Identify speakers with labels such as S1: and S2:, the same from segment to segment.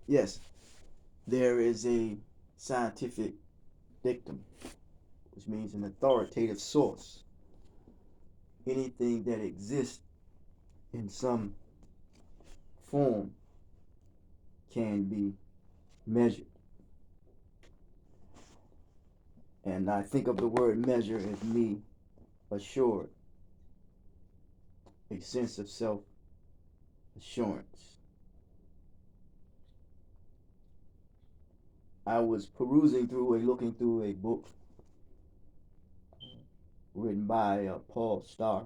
S1: Yes, there is a scientific dictum, which means an authoritative source. Anything that exists in some form can be measured. And I think of the word measure as me assured, a sense of self assurance. I was looking through a book written by Paul Starr,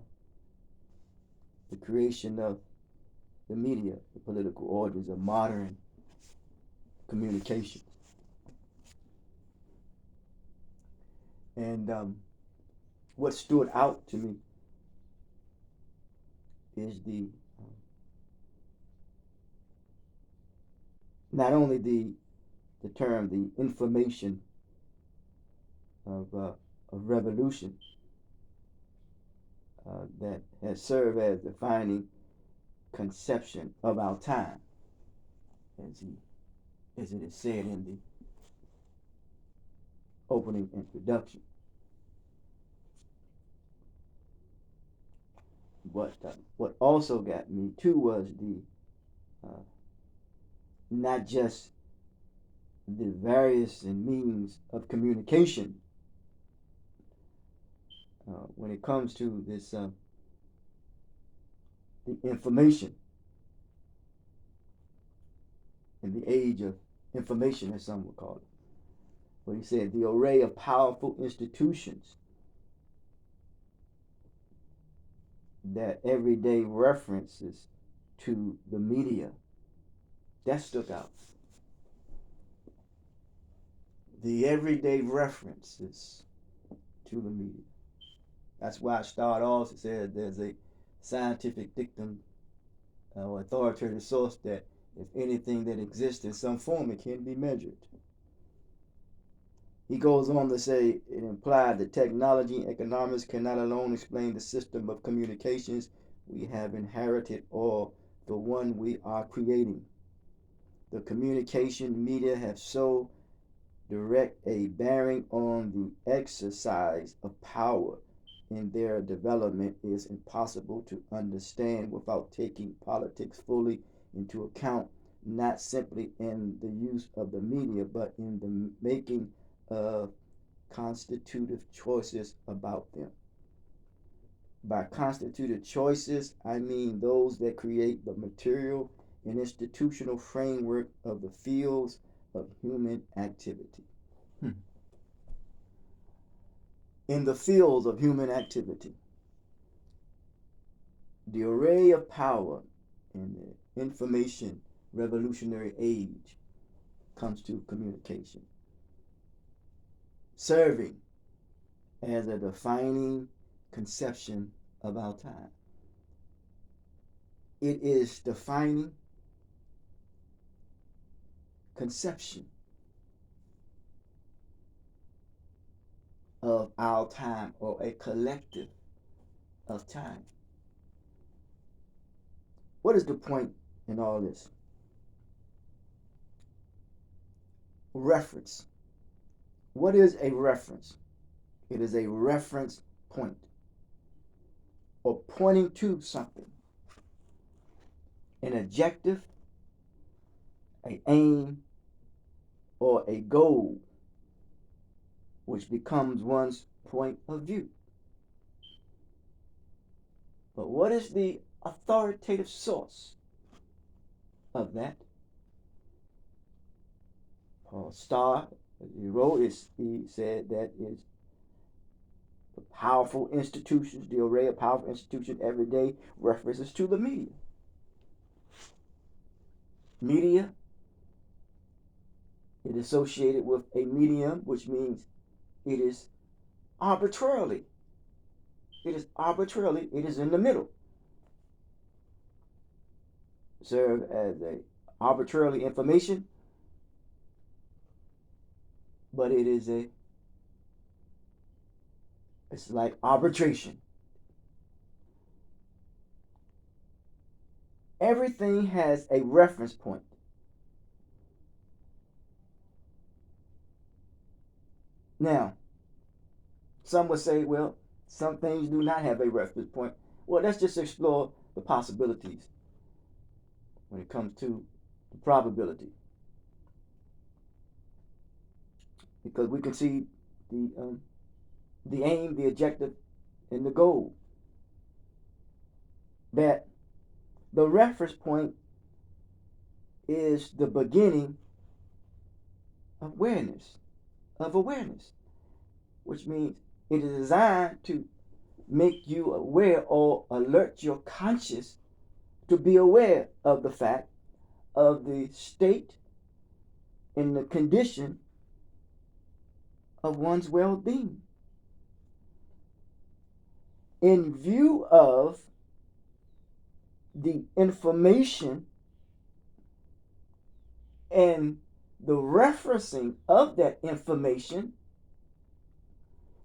S1: The Creation of the Media, the Political Origins of Modern Communication. And what stood out to me is not only the term, the information of revolution that has served as defining conception of our time, as it is said in the opening introduction. What also got me too was the not just the various means of communication when it comes to this the information in the age of information, as some would call it. But he said the array of powerful institutions that everyday references to the media, that stuck out. The everyday references to the media. That's why I start off and said there's a scientific dictum or authoritative source that if anything that exists in some form, it can be measured. He goes on to say it implied that technology and economics cannot alone explain the system of communications we have inherited or the one we are creating. The communication media have so direct a bearing on the exercise of power in their development is impossible to understand without taking politics fully into account, not simply in the use of the media, but in the making of constitutive choices about them. By constitutive choices, I mean those that create the material and institutional framework of the fields of human activity. In the fields of human activity, the array of power in the information revolutionary age comes to communication, serving as a defining conception of our time. It is defining conception of our time, or a collective of time. What is the point in all this? Reference. What is a reference? It is a reference point, or pointing to something, an objective, an aim, or a goal, which becomes one's point of view. But what is the authoritative source of that? Paul Starr, he wrote, he said that is the powerful institutions, the array of powerful institutions every day references to the media. Media, it is associated with a medium, which means it is arbitrarily. It is in the middle. Serve as a arbitrarily information, but it's like arbitration. Everything has a reference point. Now, some would say, well, some things do not have a reference point. Well, let's just explore the possibilities when it comes to the probability, because we can see the aim, the objective, and the goal. That the reference point is the beginning of awareness, which means it is designed to make you aware or alert your conscious to be aware of the fact of the state and the condition of one's well-being in view of the information and the referencing of that information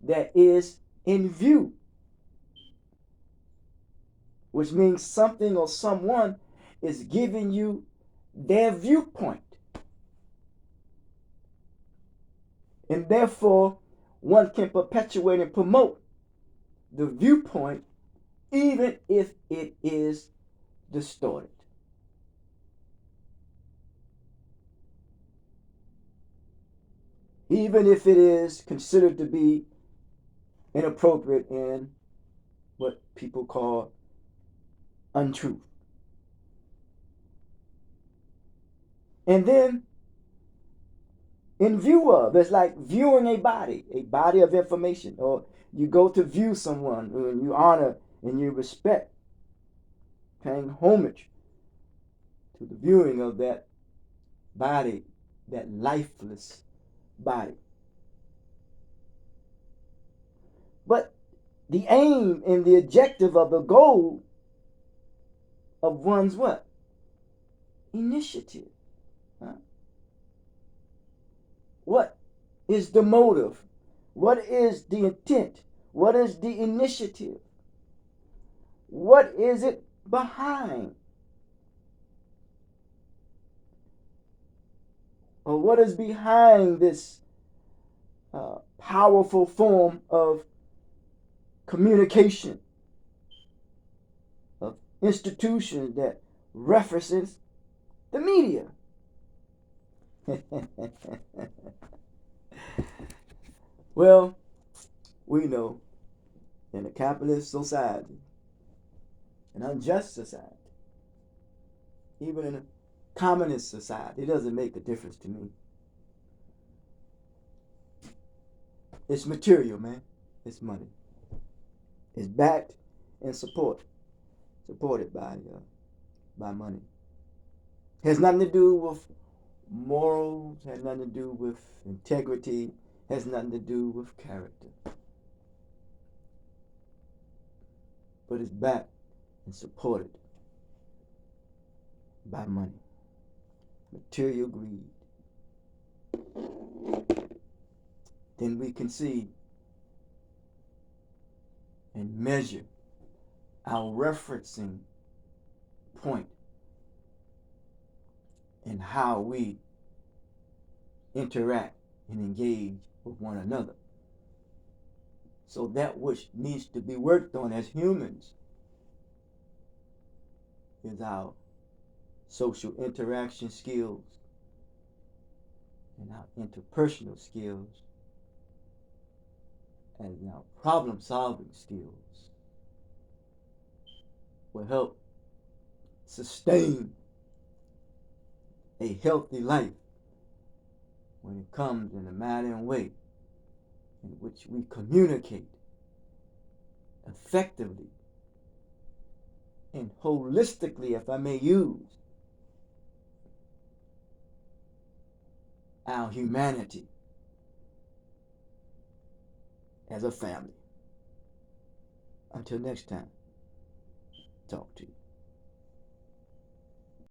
S1: that is in view, which means something or someone is giving you their viewpoint. And therefore, one can perpetuate and promote the viewpoint even if it is distorted. Even if it is considered to be inappropriate and what people call untruth. And then, in view of, it's like viewing a body of information, or you go to view someone and you honor and you respect, paying homage to the viewing of that body, that lifeless body. But the aim and the objective of the goal of one's what? Initiative. Huh? What is the motive? What is the intent? What is the initiative? What is it behind? Or what is behind this powerful form of communication, of institution that references the media? Well, we know in a capitalist society, an unjust society, even in a communist society, it doesn't make a difference to me. It's material, man. It's money. It's backed and supported by money. Has nothing to do with morals, has nothing to do with integrity, has nothing to do with character. But it's backed and supported by money. Material greed. Then we can see and measure our referencing point and how we interact and engage with one another. So that which needs to be worked on as humans is our social interaction skills and our interpersonal skills and our problem solving skills will help sustain a healthy life when it comes in a manner and way in which we communicate effectively and holistically, if I may use, our humanity as a family. Until next time, talk to you.